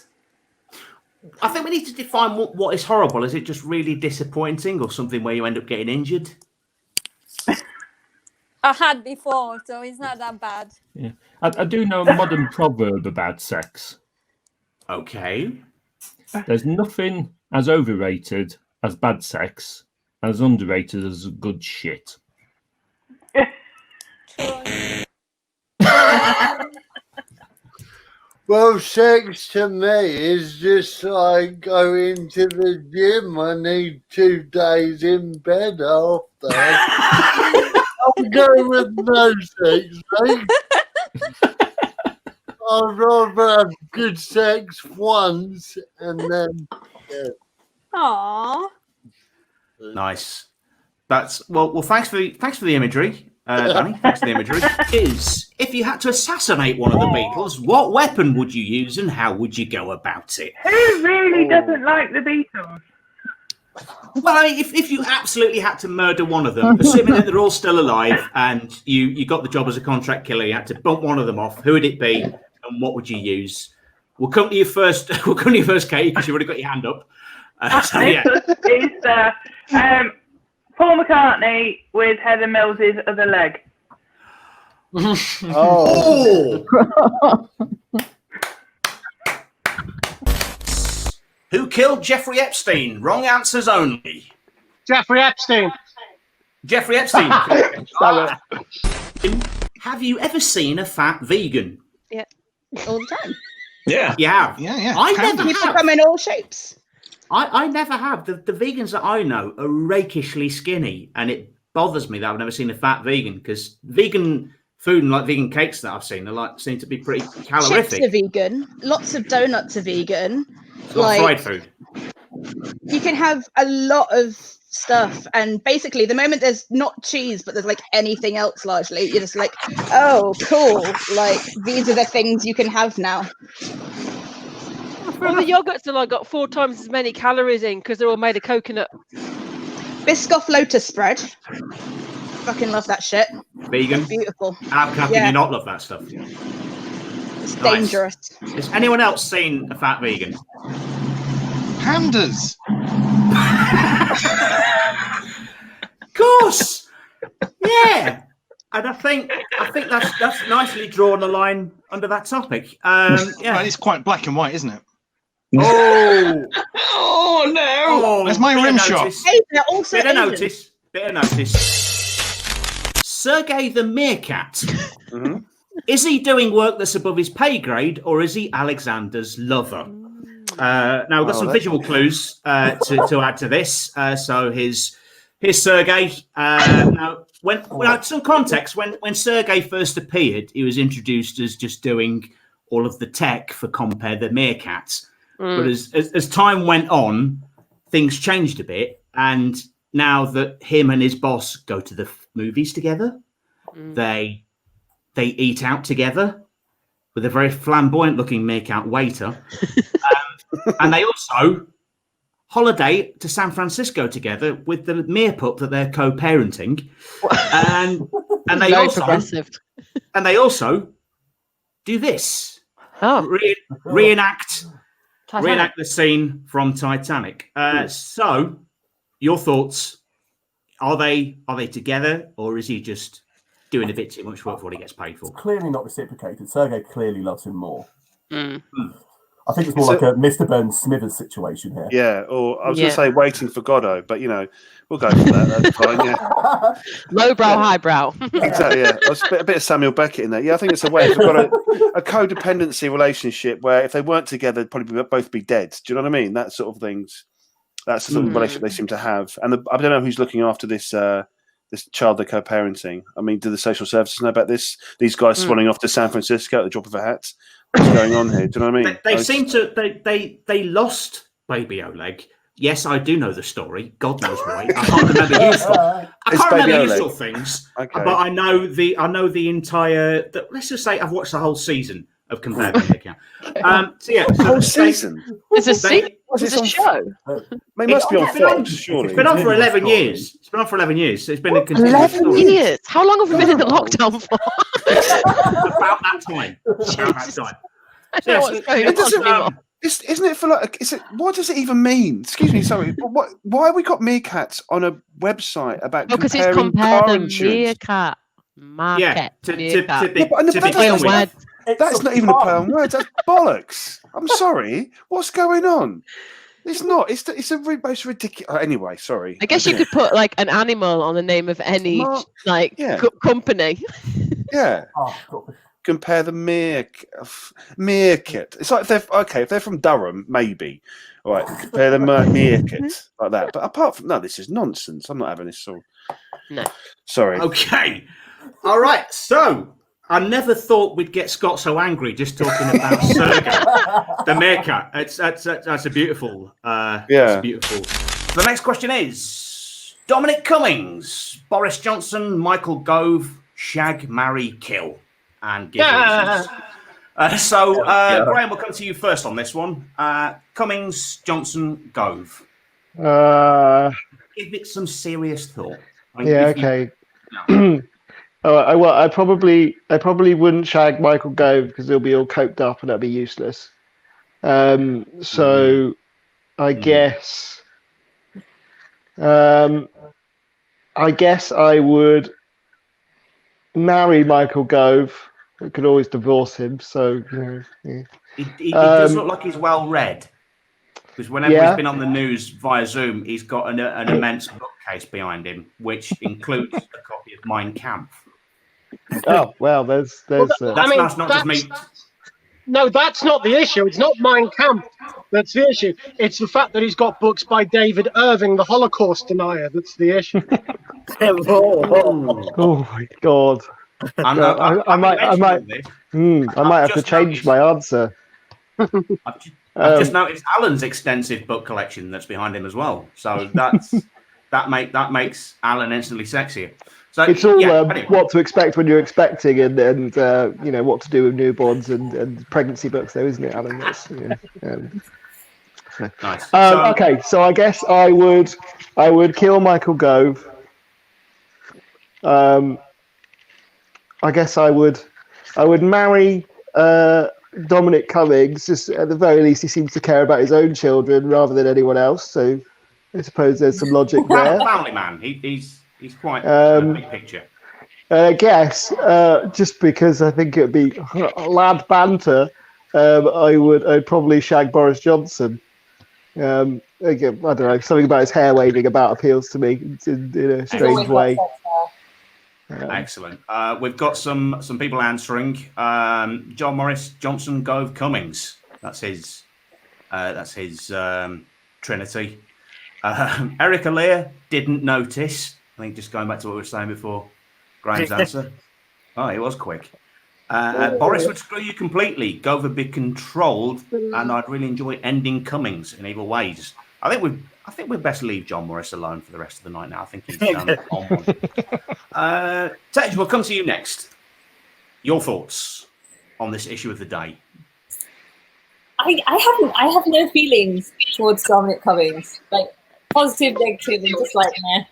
I think we need to define what is horrible. Is it just really disappointing or something where you end up getting injured? I had before, so it's not that bad. Yeah, I do know a modern proverb about sex. Okay. There's nothing as overrated as bad sex, as underrated as good shit. Well, sex to me is just like going to the gym. I need 2 days in bed after. I'll go with no sex, mate. I'd rather have good sex once and then. Yeah. Aww. Nice. That's well. Thanks for the imagery, Danny. Thanks for the imagery. If you had to assassinate one of the Beatles, what weapon would you use and how would you go about it? Who really doesn't like the Beatles? Well, I mean, if you absolutely had to murder one of them, assuming that they're all still alive, and you got the job as a contract killer, you had to bump one of them off. Who would it be, and what would you use? We'll come to you first. We'll come to you first, Katie, because you've already got your hand up. So, yeah. It's Paul McCartney with Heather Mills's other leg. Oh. Who killed Jeffrey Epstein? Wrong answers only. Jeffrey Epstein. Jeffrey Epstein. Have you ever seen a fat vegan? Yeah, all the time. Yeah. You have? Yeah. I never People have. come in all shapes. I never have. The vegans that I know are rakishly skinny, and it bothers me that I've never seen a fat vegan, because vegan food and like vegan cakes that I've seen seem to be pretty calorific. Chips are vegan. Lots of donuts are vegan. It's not fried food. You can have a lot of stuff, and basically the moment there's not cheese but there's like anything else largely, you're just like, oh cool, like these are the things you can have now. Well, the yogurts are like got 4 times as many calories in because they're all made of coconut. Biscoff Lotus spread. Fucking love that shit. Vegan. Beautiful. How can you not love that stuff? It's dangerous. Has anyone else seen a fat vegan? Pandas. Of course. Yeah. And I think that's nicely drawn a line under that topic. Yeah. Well, it's quite black and white, isn't it? Oh. Oh no! Oh, where's my rim shot? Hey, they're also Bit of Asian. notice. Sergey the meerkat. Mm-hmm. Is he doing work that's above his pay grade, or is he Alexander's lover? Now we've got some visual clues to add to this. So here's Sergey. Now, some context. When Sergey first appeared, he was introduced as just doing all of the tech for Compare the Meerkat. But as time went on, things changed a bit, and now that him and his boss go to the movies together, they eat out together with a very flamboyant-looking meerkat waiter, and they also holiday to San Francisco together with the mere pup that they're co-parenting, and they Very also progressive. and they also do this. Reenact the scene from Titanic. So, your thoughts? Are they together, or is he just doing a bit too much work for what he gets paid for? Clearly not reciprocated. Sergei clearly loves him more. I think it's more like a Mr. Burns Smithers situation here. Yeah, or I was going to say Waiting for Godot, but we'll go for that. That's fine. Yeah, lowbrow, highbrow. Exactly. Yeah, a bit of Samuel Beckett in there. Yeah, I think it's a way. We've got a codependency relationship where if they weren't together, they'd probably both be dead. Do you know what I mean? That sort of things. That's the sort of relationship they seem to have. And I don't know who's looking after this this child they're co-parenting. I mean, do the social services know about this? These guys swanning off to San Francisco at the drop of a hat. What's going on here? Do you know what I mean? They seem to they lost Baby Oleg. Yes, I do know the story. God knows why. I can't remember useful things, but I know the entire. Let's just say I've watched the whole season of Compare the Account. Whole season. Is a show? It must be on Fox, surely. It's been on for 11 years. It's been on for 11 years. So it's been a continuous 11 story. years. How long have we been in the lockdown for? About that time. I don't know what's going on. Isn't it for like? What does it even mean? Excuse me, sorry. But why have we got meerkats on a website about because it's comparing compare car the insurance? meerkat market. That's not even a play on words. That's bollocks. I'm sorry. What's going on? It's not. It's the most ridiculous. Anyway, sorry. I guess you could put like an animal on the name of any company. Yeah. Compare the meerkat. It's like if they're from Durham, maybe. All right, compare the meerkat like that. But apart from this is nonsense. I'm not having this all. No. Sorry. Okay. All right. So I never thought we'd get Scott so angry just talking about Sergei, the meerkat. That's a beautiful. It's beautiful. So the next question is Dominic Cummings, Boris Johnson, Michael Gove, shag, marry, kill. And give reasons. Graham, we'll come to you first on this one. Cummings, Johnson, Gove. Give it some serious thought. Okay. I probably wouldn't shag Michael Gove because he'll be all coked up and that'd be useless. I guess I would marry Michael Gove. I could always divorce him. So he does look like he's well read. Because whenever he's been on the news via Zoom, he's got an immense bookcase behind him, which includes a copy of Mein Kampf. Oh well, that's not just me. No, that's not the issue. It's not Mein Kampf that's the issue. It's the fact that he's got books by David Irving, the Holocaust denier. That's the issue. Oh my God! I might have to change my answer. I've just noticed Alan's extensive book collection that's behind him as well. So that makes Alan instantly sexier. So it's all what to expect when you're expecting, and what to do with newborns and pregnancy books, though, isn't it, Alan? Nice. Okay, so I guess I would kill Michael Gove. I guess I would marry Dominic Cummings. Just at the very least, he seems to care about his own children rather than anyone else. So I suppose there's some logic there. Family man. He's quite a big picture. I guess just because I think it'd be lad banter, I'd probably shag Boris Johnson. Again, I don't know, something about his hair waving about appeals to me in a strange way. Excellent. We've got some people answering. John Morris, Johnson, Gove, Cummings. That's his trinity. Erica Lear didn't notice. I think just going back to what we were saying before, Graham's answer. Oh, it was quick. Boris would screw you completely. Gove would be controlled, and I'd really enjoy ending Cummings in either ways. I think we'd best leave John Morris alone for the rest of the night now. I think he's on one. Tej, we'll come to you next. Your thoughts on this issue of the day? I have no feelings towards Dominic Cummings. Like positive, negative, and just like meh.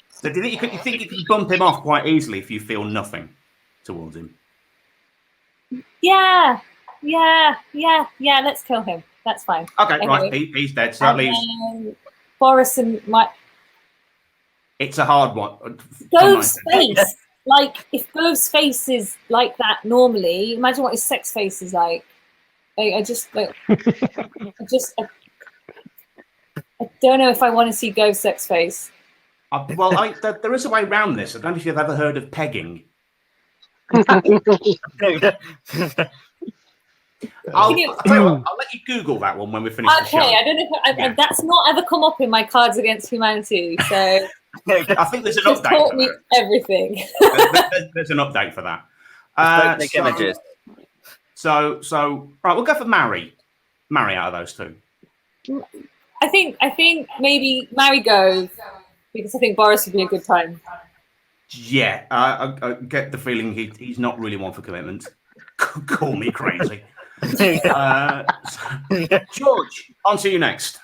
So do you think you can bump him off quite easily if you feel nothing towards him? Yeah. Let's kill him. That's fine. Okay, right. He's dead. So that leaves Boris and Mike. It's a hard one. Gove's face. Like if Gove's face is like that normally, imagine what his sex face is like. I don't know if I want to see Gove's sex face. There is a way around this. I don't know if you've ever heard of pegging. I'll let you Google that one when we finish the show. Okay, I don't know if that's not ever come up in my Cards Against Humanity, so I think there's an just update. taught me everything. There's an update for that. Images. So right, we'll go for marry out of those two. I think maybe marry Gove because I think Boris would be a good time. Yeah, I get the feeling he's not really one for commitment. Call me crazy. George, on to you next.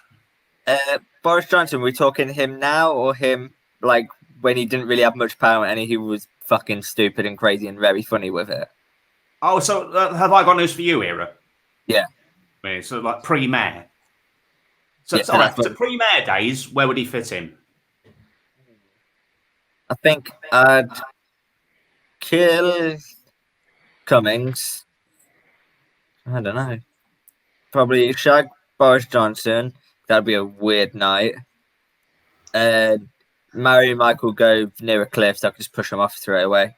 Boris Johnson, we talking him now or him like when he didn't really have much power and he was fucking stupid and crazy and very funny with it? Oh, so have I got news for you, era? Yeah. So like pre-mayor. So pre-mayor days, where would he fit in? I think I'd kill Cummings. I don't know. Probably shag Boris Johnson. That'd be a weird night. Marry Michael Gove near a cliff so I could just push him off straight away.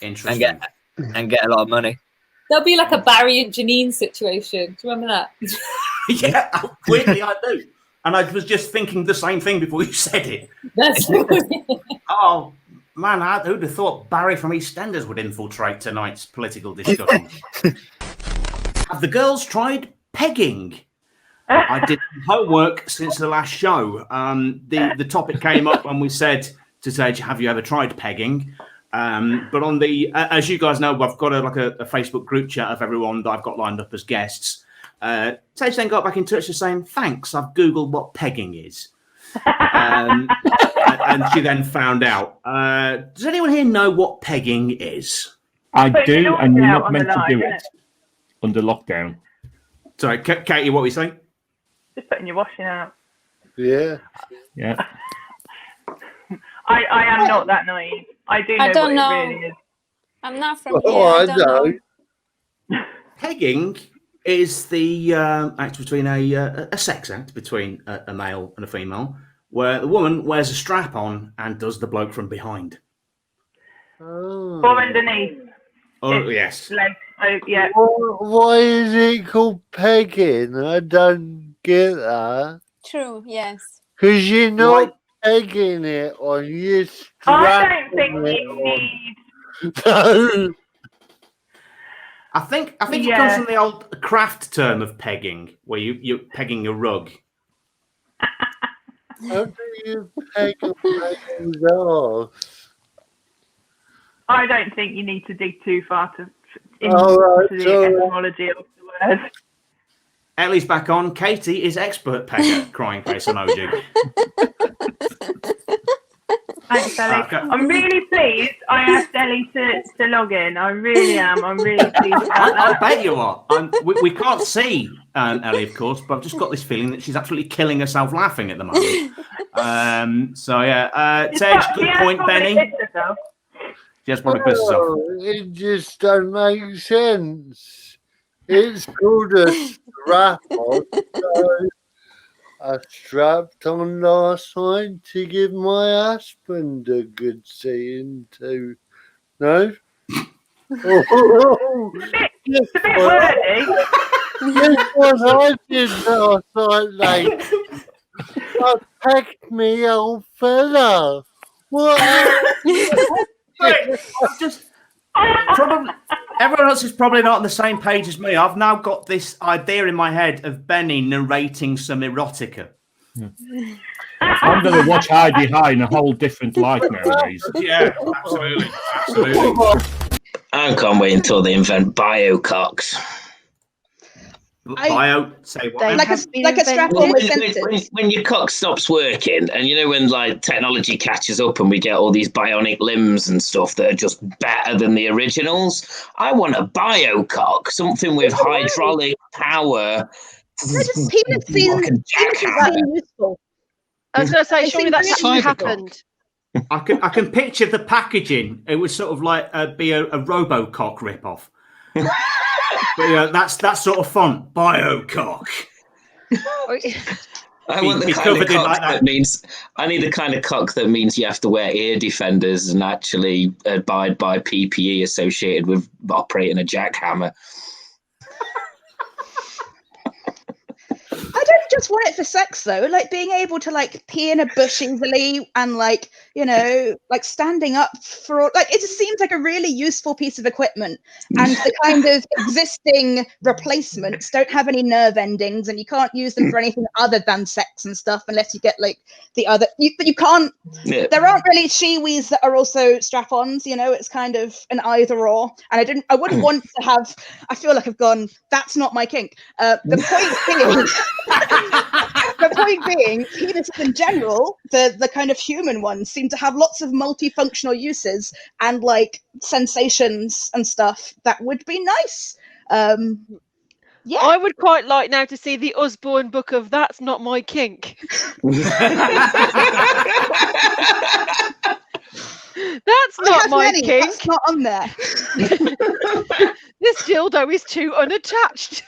Interesting. And get a lot of money. There'll be like a Barry and Janine situation. Do you remember that? Yeah, weirdly I do. And I was just thinking the same thing before you said it. That's Oh, man, who'd have thought Barry from EastEnders would infiltrate tonight's political discussion? Have the girls tried pegging? I did homework since the last show. The topic came up when we said to say, have you ever tried pegging? But on the, as you guys know, I've got a Facebook group chat of everyone that I've got lined up as guests. Tej then got back in touch with saying, thanks, I've Googled what pegging is. And she then found out. Does anyone here know what pegging is? I do, and you're not meant to do it under lockdown. Sorry, Katie, what were you saying? Just putting your washing out. Yeah. Yeah. I am not that naive. I do know what it really is. I'm not from here. I don't know. Pegging is the act between a sex act between a male and a female, where the woman wears a strap on and does the bloke from behind. Or underneath. Oh, yes. Yeah. Why is it called pegging? I don't get that. True, yes. Because you're not pegging it on, you're I don't strapping think it you on. need. No. I think it comes from the old craft term of pegging, where you're pegging a rug. How do you peg a man's ass? I don't think you need to dig too far into the etymology of the word. Ellie's back on. Katie is expert pegger. Crying face emoji. Thanks, Ellie. I'm really pleased I asked Ellie to log in. I really am. I'm really pleased about that. I bet you are. We can't see Ellie, of course, but I've just got this feeling that she's absolutely killing herself laughing at the moment. So, yeah. Tej, good point, Benny. She has probably pissed herself. It just don't make sense. It's called a strap on. So I strapped on last night to give my husband a good seeing to. No? Guess what I did last night, mate? I pegged me old fella. What? Probably everyone else is probably not on the same page as me. I've now got this idea in my head of Benny narrating some erotica. I'm going to watch Heidi High in a whole different light nowadays. Yeah, absolutely. I can't wait until they invent biococks. Say what? Like a strap-on with sensors. When your cock stops working, and you know when like technology catches up and we get all these bionic limbs and stuff that are just better than the originals, I want a biocock, something with hydraulic power. Penis seems useful. I was going to say, surely that's actually happened. I can picture the packaging. It would sort of like be a RoboCock ripoff. But yeah, that's that sort of font, Biocock. I want the kind of cock that means. I need the kind of cock that means you have to wear ear defenders and actually abide by PPE associated with operating a jackhammer. I don't just want it for sex though. Like being able to like pee in a bush easily and like, you know, like standing up for all, like it just seems like a really useful piece of equipment. And the kind of existing replacements don't have any nerve endings, and you can't use them for anything other than sex and stuff unless you get like the other. But you can't. Yeah. There aren't really shiwis that are also strap-ons. You know, it's kind of an either or. And I wouldn't want to have. I feel like I've gone. That's not my kink. The point being, penises in general, the kind of human ones, seem to have lots of multifunctional uses and like sensations and stuff that would be nice. Yeah, I would quite like now to see the Usborne book of That's Not My Kink. That's not my kink. That's not on there. This dildo is too unattached.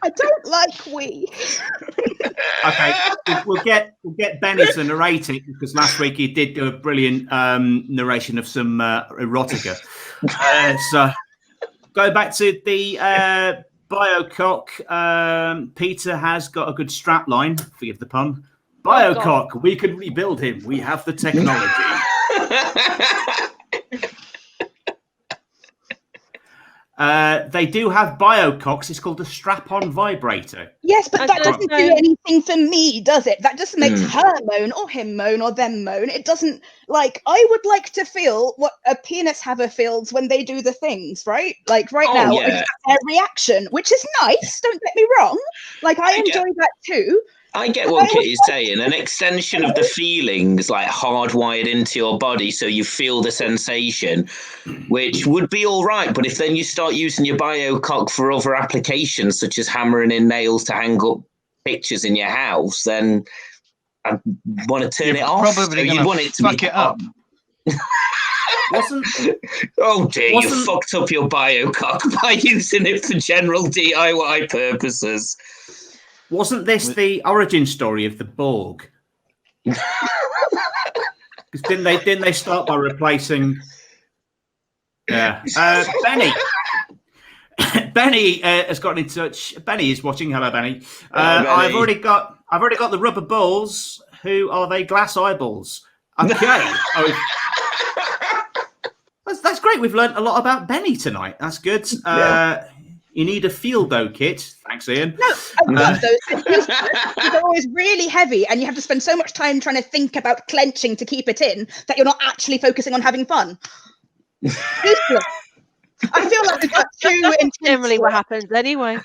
I don't like we. Okay, we'll get Benny to narrate it because last week he did do a brilliant narration of some erotica. So go back to the Biocock. Peter has got a good strap line. Forgive the pun. Biocock, we can rebuild him. We have the technology. They do have biococks. It's called a strap-on vibrator. Yes, but that doesn't do anything for me, does it? That just makes her moan or him moan or them moan. It doesn't, like, I would like to feel what a penis haver feels when they do the things, right? Like right now, I just have their reaction, which is nice, don't get me wrong. Like I enjoy that too. I get what Kitty's saying. An extension of the feelings, like hardwired into your body, so you feel the sensation, which would be all right. But if then you start using your biocock for other applications, such as hammering in nails to hang up pictures in your house, then I want to turn it off. Probably so you want it to fuck be it up. Oh dear, you fucked up your biocock by using it for general DIY purposes. Wasn't this the origin story of the Borg? Because didn't they start by replacing? Yeah, Benny. Benny has gotten in touch. Benny is watching. Hello, Benny. Benny. I've already got the rubber balls. Who are they? Glass eyeballs. Okay. That's great. We've learned a lot about Benny tonight. That's good. You need a field though, Kit. Thanks, Ian. No, I love those. They're always really heavy, and you have to spend so much time trying to think about clenching to keep it in that you're not actually focusing on having fun. Useless. I feel like we've got That's generally what happens anyway.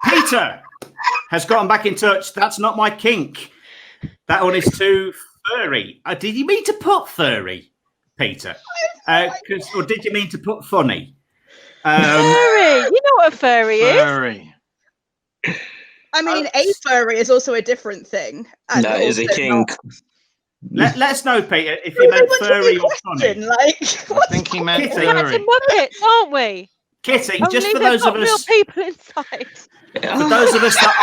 Peter has gotten back in touch. That's not my kink. That one is too furry. Did you mean to put furry, Peter? Or did you mean to put funny? Furry. You know what a furry is. Furry. I mean, a furry is also a different thing. And that is a kink. Let us know, Peter, if you meant furry or funny. Like, I think he meant We're furry. Muppets, aren't we? Kitty, Only just for they've those got of real us, people inside. for those of us that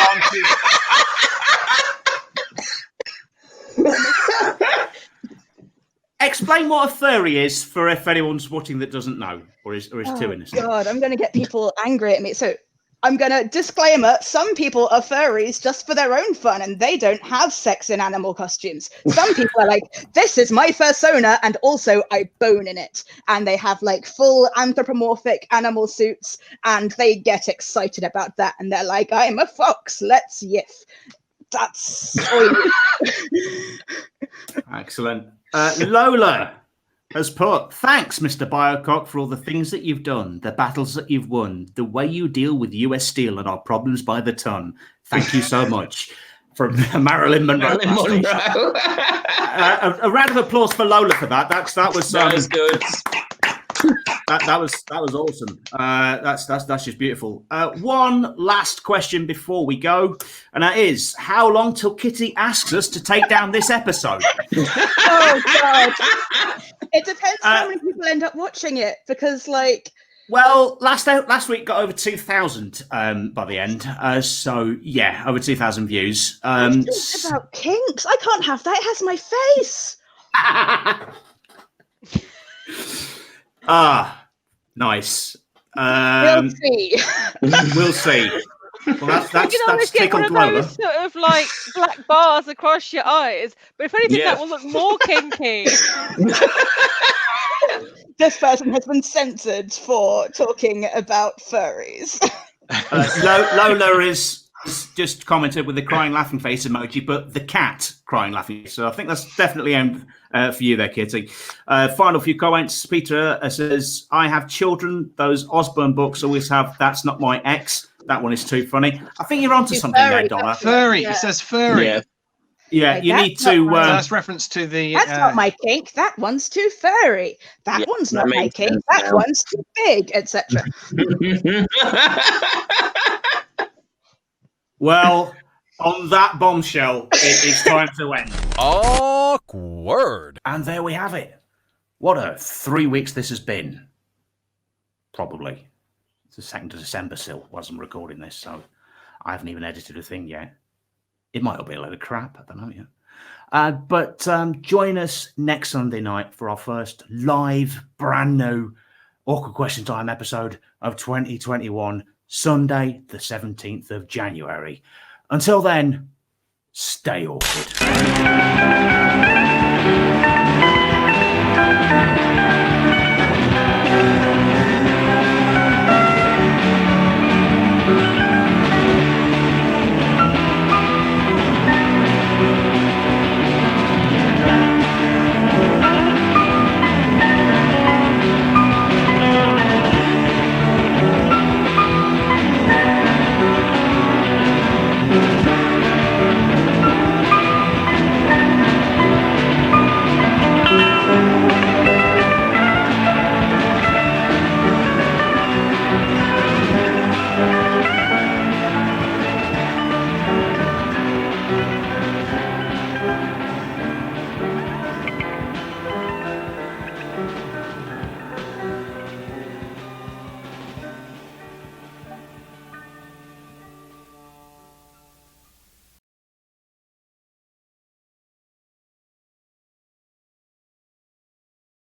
aren't. Explain what a furry is for if anyone's watching that doesn't know or is too innocent. God, I'm going to get people angry at me. So I'm gonna disclaimer, some people are furries just for their own fun and they don't have sex in animal costumes. Some people are like, this is my fursona and also I bone in it. And they have like full anthropomorphic animal suits and they get excited about that and they're like, I'm a fox, let's yiff. That's Excellent. Lola has put, thanks, Mr. Biocock, for all the things that you've done, the battles that you've won, the way you deal with US Steel and our problems by the ton. Thank you so much. From Marilyn Monroe. A round of applause for Lola for that. That was good. That was awesome. That's just beautiful. One last question before we go, and that is, how long till Kitty asks us to take down this episode? Oh God! It depends how many people end up watching it, because like. Well, last week got over 2,000 by the end. So yeah, over 2,000 views. It's about kinks. I can't have that. It has my face. Nice. We'll see. We'll see. Well, that's you can always get one of Lola. those sort of like black bars across your eyes, but if anything, that will look more kinky. This person has been censored for talking about furries. Lola is just commented with the crying laughing face emoji, but the cat crying laughing face. So I think that's definitely aimed for you there, Kitty. Final few comments. Peter says, I have children. Those Osborne books always have That's Not My Ex. That one is too funny. I think you're onto something there, Donna. Furry. It says furry. Yeah, you need to. That's reference to the. That's not my kink. That one's too furry. That one's not my kink. That one's too big, etc. Well, on that bombshell, it is time to end. Awkward. And there we have it. What a 3 weeks this has been. Probably. It's the 2nd of December still, whilst I'm recording this, so I haven't even edited a thing yet. It might all be a load of crap, I don't know yet. But join us next Sunday night for our first live, brand new Awkward Question Time episode of 2021, Sunday, the 17th of January. Until then, stay awkward.